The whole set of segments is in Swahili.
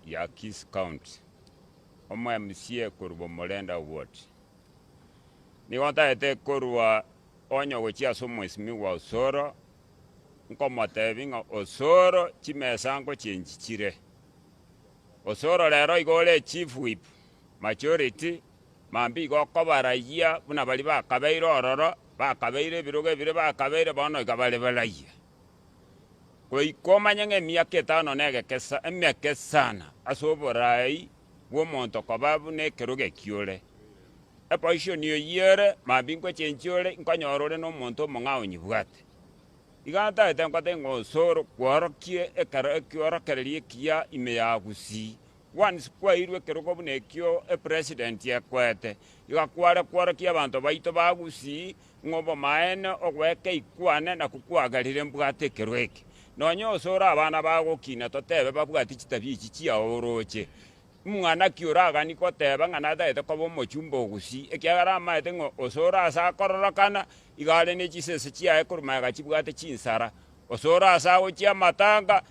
ya Kisii County. Omo MCA kurbo Molenda Ward. Ni wanta ete kurwa onyo wechia somo ismi wa Osoro. Nko matevinga Osoro chimesango chenjichire. Osoro lero igole chief whip majority mambi go kobaraya buna bali bakabeire ororo bakabeire biroge bire bakabeire bono igabale balaya. Koikomanya ng'emiaka 5 negekesa emeke sana asoborai bw'omonto kobabu nekeroge kiore epoisho niyo yere mabingwe chenchiore nkonyorore n'omonto omong'ao nyibwate iganta etenkwate ng'Osoro kworokie ekero ekiorokererie kia ime ya Kisii once kwairwe kerogo buna ekio president yekwete igakware kworokia abanto baito ba Kisii ng'obo maene ogweka ikwane na kukwagarire mbwate ekero eke nonyo Osoro abana bagokina totebe babwati chitabia ichi chiaoroche mwana kiuraga niko teba ngana daete kobo mochumbo Kisii ekiagara amaete ngo Osoro asa kororokana igale ne chisese chiae kurumaga chibwate chinsara Osoro asa gochia matanga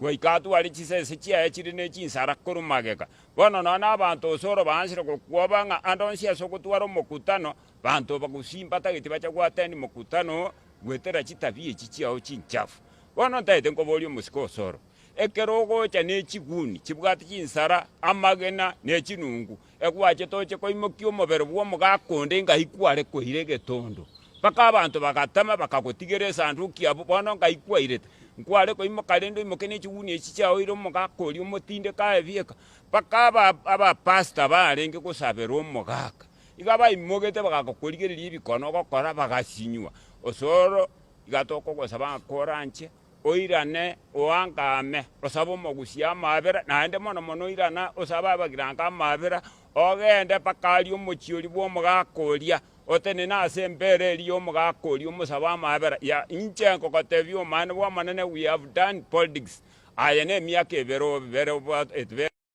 goikatu ali chisese chiae chiri ne chinsara kurumageka bono nona abantu Osoro bansire kokwoba nga andonsia sokotwara mokutano bantu bakusimba tagiti bacha gwateni mokutano gwetera chitabia ichi chiao chinchafu bono taete nkoboli omusiko Osoro ekerogo cha nechiguni chibwati chinsara amagena nechinungu ekwache toche koimokio mobere bwo mugakonde ngahikware kohire getondo paka abantu bagatama bakagotigereza sanduki abo bono ngahikwire nkware koimokalendo imokene chiguni echi chao iro mugakori omotinde kaebieka paka aba pastor barenge gosabera omugaka igaba imogete bagakorigereria ibikono gokora bagasinywa Osoro igatoko gosaba koranche oirane oangame osabo mogusia mabera naende mono mono irana osaba bagiranga mabera ogende pakali omochiori bwo mugakoria otene na asembere eri omugakori omosaba mabera ya inchenko kotebio mane bwa manene we have done politics ayene emiaka ebero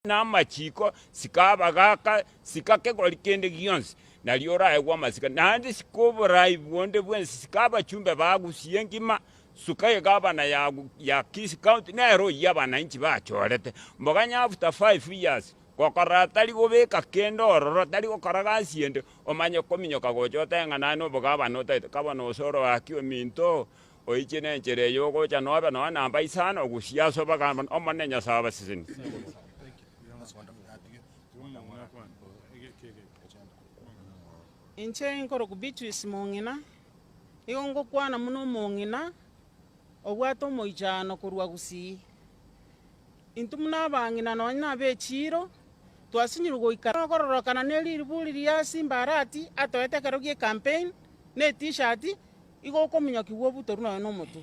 na machiko sikabagaka sikake golikende gionse naliora egwa masika nandi sikoborai bwonde bwensi sikaba chumbe bagusie ngima sukaye gabana ya Kisii County nero yabana inchi bachorete mboganya after 5 years kokora tali gobeka kendo ororo tali gokora gasiende omanye kominyoka gochote ngana no bogaba no taite kabano Osoro akio minto oichene nchere yogo cha noba no namba isano gusiaso bagamba omanenya saba sisini. Inche nkoro kubitu isimongina igongo kwana muno mongina obwato moijano kurwa Kisii intumuna bangina nona bechiro twasinyirgo ikara kororokana neli ribuli lya simbarati atoete karogie campaign ne t-shirt igo kominyoki wo butoru no moto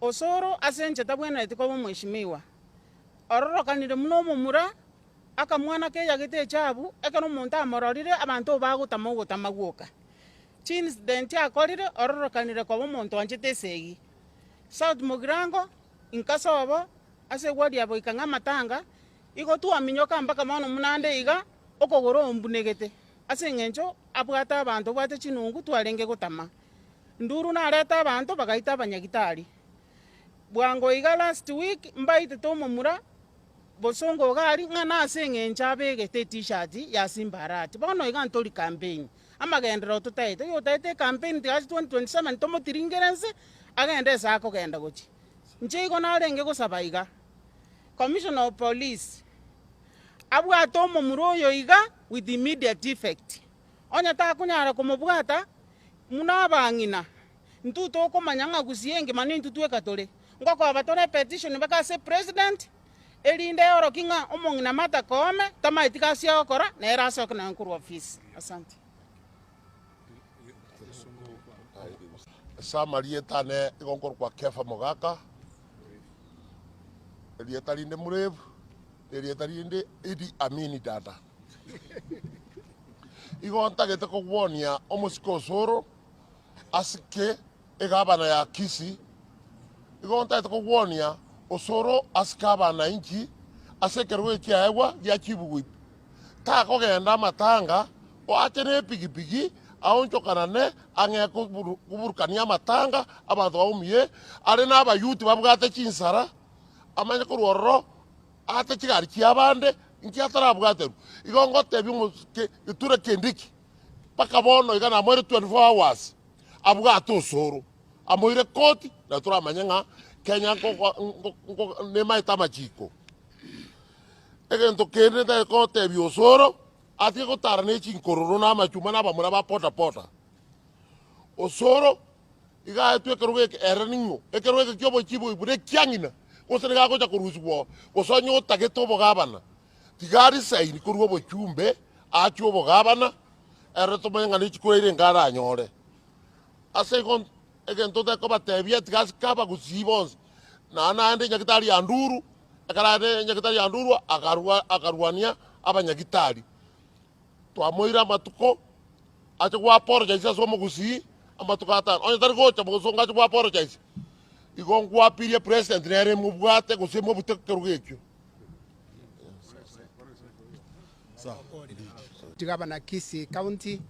Osoro asenje tabwena etiko mheshimiwa ororokanire muno mumura akamwana ke yagite chabu ekano monta amororire abantu bagutamaguoka incident akorire ororokanire kwa monto anjete segi South Mugirango inkasobo ase wadi abo ikanga matanga igo tu aminyoka mpaka mono munande iga okogoro ombunegete ase ngencho abwata abantu bwate chinungu twarenge gutama nduru na leta abantu bagaita abanyagitari bwango iga last week mbaite tomomura bosongo gari ngana ase ngencha abegete t-shirt ya simbarati bono iga ntori campaign amagendero tutaite yo taite campaign tiasi 2027 tomo tiringerense agende sako genda gochi nche igo narenge gosaba iga commissioner of police abwato omomuroyo iga with immediate effect onya ta kunyara komobwata muna bangina ntuto okomanya nga Kisii mani ntutwe katole ngoko abatore petition bakase president elinde orokinga omongina mata kome tamaitika sia okora na eraso kana nkuru office. Asante. Samarieta ne igonkor kwa kefa mogaka elieta linde murevu elieta linde idi amini data igonta gete ko wonia omusiko Osoro asike egabana ya Kisii igonta gete ko wonia Osoro askaba na inchi asekerwe kia ewa ya chibuwi ta ko genda matanga o atene pigipigi aonchokanane ange kuburukania matanga abantu baumie ari naba yuti babwate chinsara amanye kuroro ate chigari chiabande nkiatara bwateru igongo tebi iture kendiki paka bono igana mwere 24 hours abwato Osoro amoire koti na turamanya nga Kenya ne maita machiko egento kende ta ko tebi Osoro ati ko tarane chinkororo na machuma na bamura ba pota Osoro iga etu ekeruge ereningo ekeruge kyobo chibo ibure kyangina kosene ga ko chakuruswo kosonyo tageto bogabana tigari saini kuruo bochumbe acho bogabana ereto menga ni chikuire ngara nyore ase kon egento te ko batebia tigas kaba gusibons na ande nyakitari anduru akarade nyakitari anduru akarwania abanyakitari twamoira matuko acho kwa apologize somo gusi amatukata onye tari gocha bogosonga acho kwa apologize igongwa pirie president nere mubwate gusimo butekerugekyo to Governor Kisii County,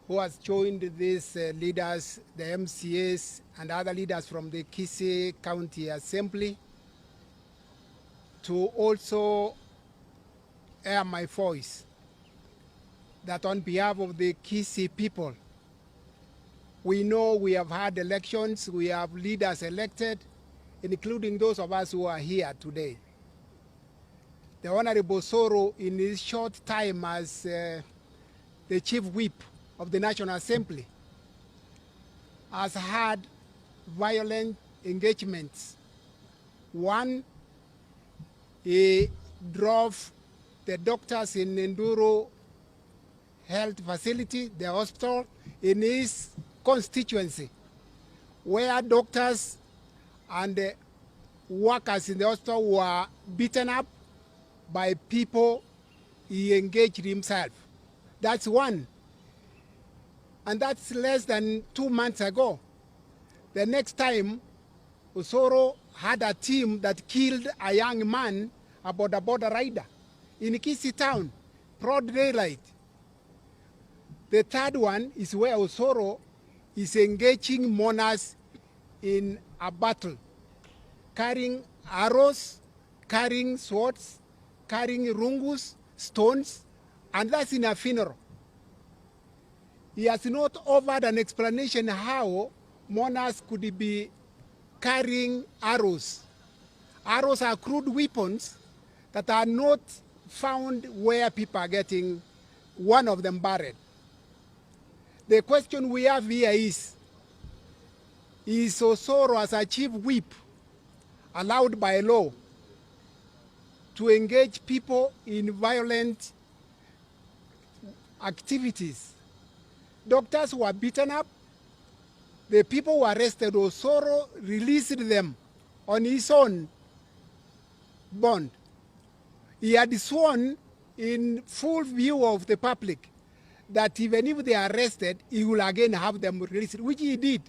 who has joined these leaders, the MCAs and other leaders from the Kisii County Assembly, to also air my voice that on behalf of the Kisii people, we know we have had elections, we have leaders elected, including those of us who are here today. The Honorable Osoro, in his short time as the Chief Whip of the National Assembly, has had violent engagements. One, he drove the doctors in Nduru Health Facility, the hospital, in his constituency, where doctors and workers in the hospital were beaten up by people he engaged himself. That's one. And that's less than 2 months ago. The next time, Osoro had a team that killed a young man, a border rider, in Kisii town, broad daylight. The third one is where Osoro is engaging mourners in a battle, carrying arrows, carrying swords, carrying rungus, stones, and that's in a funeral. He has not offered an explanation how mourners could be carrying arrows. Arrows are crude weapons that are not found where people are getting one of them buried. The question we have here is Osoro as a chief whip allowed by law to engage people in violent activities? Doctors were beaten up. The people who arrested, Osoro released them on his own bond. He had sworn in full view of the public that even if they are arrested, he will again have them released, which he did.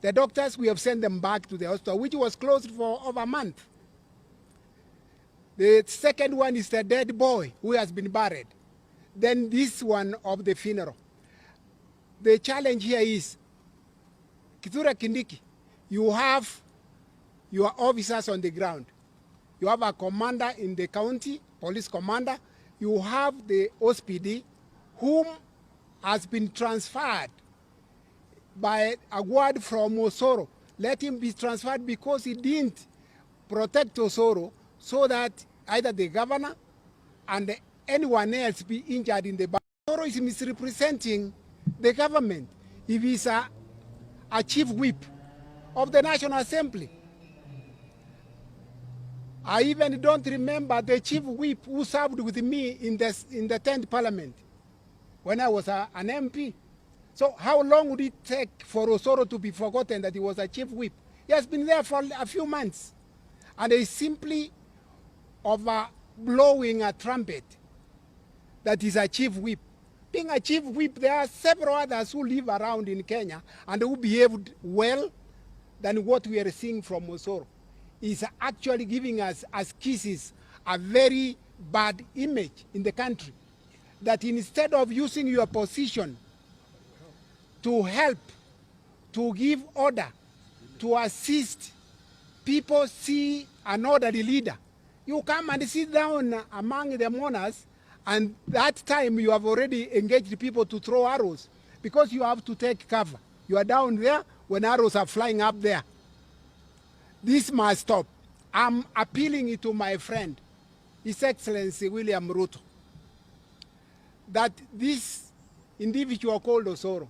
The doctors, we have sent them back to the hospital, which was closed for over a month. The second one is the dead boy who has been buried. Then this one of the funeral. The challenge here is, Kithure Kindiki, you have your officers on the ground. You have a commander in the county, police commander. You have the OSPD, whom has been transferred by a word from Osoro. Let him be transferred because he didn't protect Osoro, so that either the governor and anyone else be injured in the battle. Osoro is misrepresenting the government if he's a chief whip of the National Assembly. I even don't remember the chief whip who served with me in the 10th Parliament when I was an MP. So how long would it take for Osoro to be forgotten that he was a chief whip? He has been there for a few months, and he simply over blowing a trumpet that is a chief whip. Being a chief whip, there are several others who live around in Kenya and who behaved well than what we are seeing from Osoro. Is actually giving us, as Kisii, a very bad image in the country. That instead of using your position to help, to give order, to assist people see an orderly leader. You come and sit down among the mourners, and that time you have already engaged people to throw arrows because you have to take cover. You are down there when arrows are flying up there. This must stop. I'm appealing to my friend, His Excellency William Ruto, that this individual called Osoro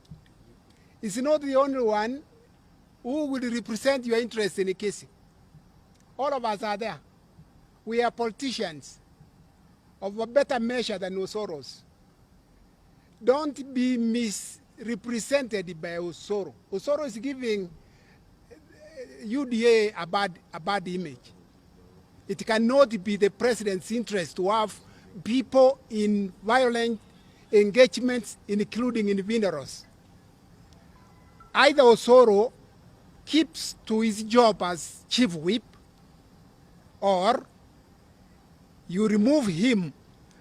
is not the only one who will represent your interest in Kisii. All of us are there. We are politicians of a better measure than Osoro's. Don't be misrepresented by Osoro. Osoro is giving UDA a bad image. It cannot be the president's interest to have people in violent engagements, including in Vinderos. Either Osoro keeps to his job as chief whip, or you remove him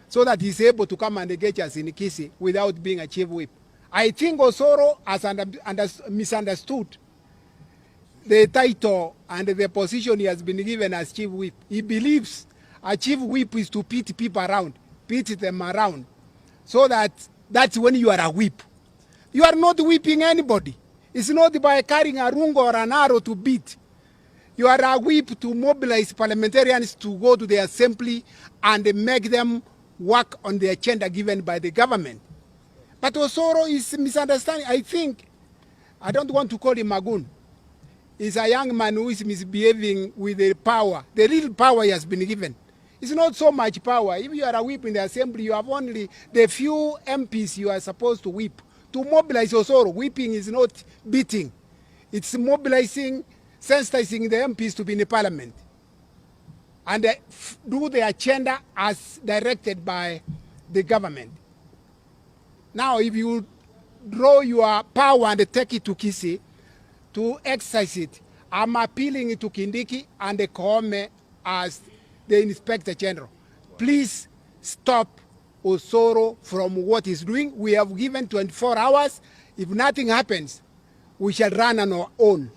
so that he's able to come and engage us in Kisii without being a chief whip. I think Osoro has misunderstood the title and the position he has been given as chief whip. He believes a chief whip is to pit people around, pit them around, so that's when you are a whip. You are not whipping anybody. It's not by carrying a rungo or an arrow to beat. You are a whip to mobilize parliamentarians to go to the assembly and make them work on the agenda given by the government. But Osoro is misunderstanding. I don't want to call him a goon. He's a young man who is misbehaving with the power, the real power he has been given. It's not so much power. If you are a whip in the assembly, you have only the few MPs you are supposed to whip. To mobilize Osoro, whipping is not beating. It's mobilizing, sensitizing the MPs to be in the parliament and do the agenda as directed by the government. Now, if you draw your power and take it to Kisii to exercise it, I'm appealing to Kindiki and the Koome as the Inspector General. Please stop Osoro from what he's doing. We have given 24 hours. If nothing happens, we shall run on our own.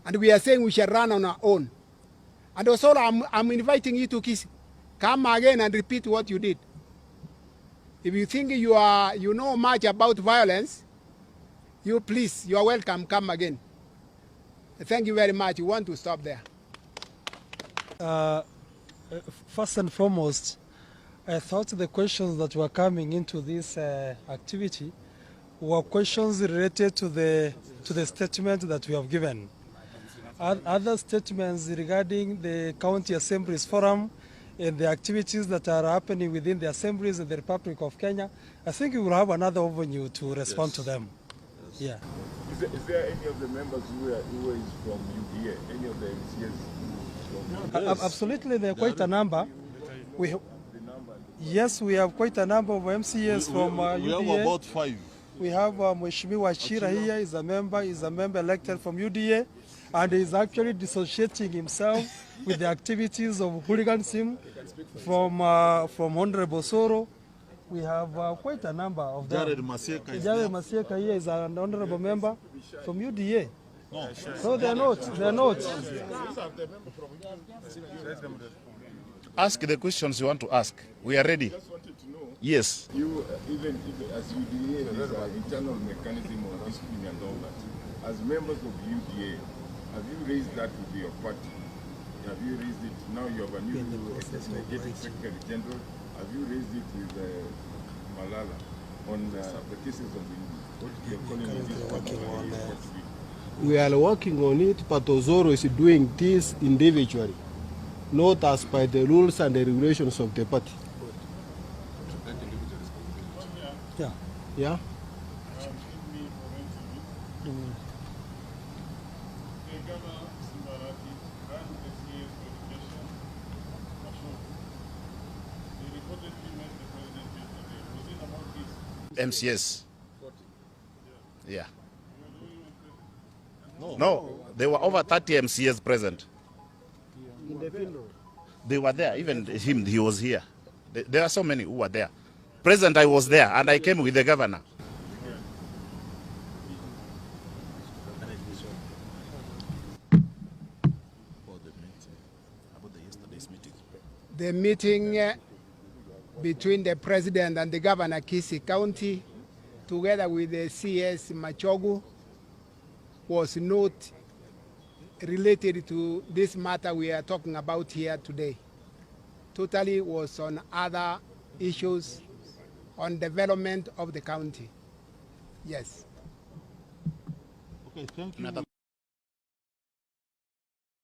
And we are saying we shall run on our own. And Osoro, I'm inviting you to Kisii. Come again and repeat what you did. If you think you know much about violence, you are welcome, come again. Thank you very much. You want to stop there. First and foremost, I thought the questions that were coming into this activity were questions related to the statement that we have given. Other statements regarding the County Assemblies Forum and the activities that are happening within the assemblies in the Republic of Kenya, I think we will have another avenue to respond to them. Yeah. Is there any of the members who is from UDA? Any of the MCS? Absolutely, there are quite a number. Yes, we have quite a number of MCS from UDA. We have about 5. We have Mheshimiwa Chira here, is a member elected from UDA, and is actually dissociating himself with the activities of hooliganism from Honorable Osoro. We have quite a number of them. Jared Masieka here is an honorable member from UDA. No, so they're not. Ask the questions you want to ask. We are ready. Yes. You, even as UDA, there's an internal mechanism of discipline and all that. As members of UDA, have you raised that with your party? Have you raised it? Now you have a new executive secretary general. Have you raised it with Malala on the cases of what you're calling this? We are working on it, but Osoro is doing this individually, not as by the rules and the regulations of the party. Yeah. Yeah. MCS. Yeah. No, there were over 30 MCS present. They were there, even him, he was here. There are so many who were there. Present, I was there, and I came with the governor. this meeting? The meeting between the president and the governor Kisii County, together with the CS Machogu, was not related to this matter we are talking about here today. Totally was on other issues on development of the county. Yes. Okay, thank you.